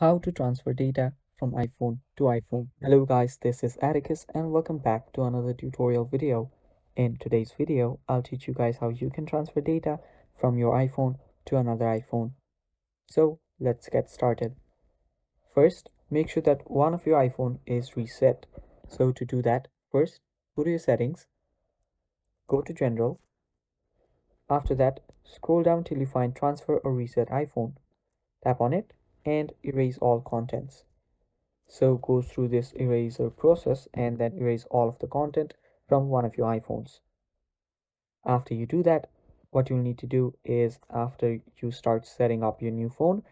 How to transfer data from iPhone to iPhone. Hello guys, this is Atticus and welcome back to another tutorial video. In today's video, I'll teach you guys how you can transfer data from your iPhone to another iPhone. So let's get started. First, make sure that one of your iPhone is reset. So to do that, first go to your settings, go to general. After that, scroll down till you find transfer or reset iPhone. Tap on it and erase all contents. So go through this eraser process and then erase all of the content from one of your iPhones. After you do that, what you'll need to do is after you start setting up your new phone,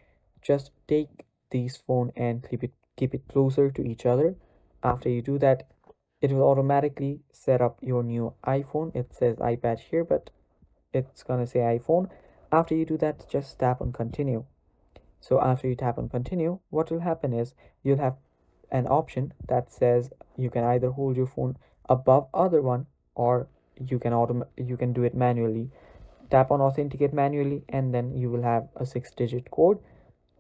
just take this phone and keep it closer to each other. After you do that, it will automatically set up your new iPhone. It says iPad here, but it's gonna say iPhone. After you do that, just tap on continue. So after you tap on continue, what will happen is you'll have an option that says you can either hold your phone above other one or you can do it manually. Tap on authenticate manually and then you will have a 6-digit code.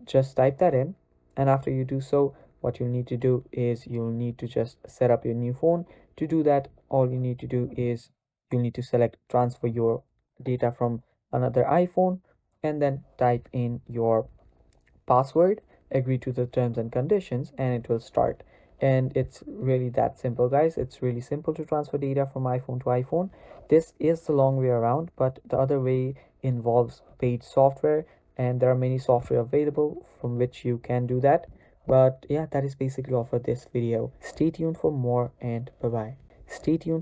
Just type that in, and after you do so, what you'll need to do is you'll need to just set up your new phone. To do that, all you need to do is you'll need to select transfer your data from another iPhone and then type in your password, agree to the terms and conditions, and it will start. And it's really that simple, guys. It's really simple to transfer data from iPhone to iPhone. This is the long way around, but the other way involves paid software, and there are many software available from which you can do that. But yeah, that is basically all for this video. Stay tuned for more, and bye bye. Stay tuned.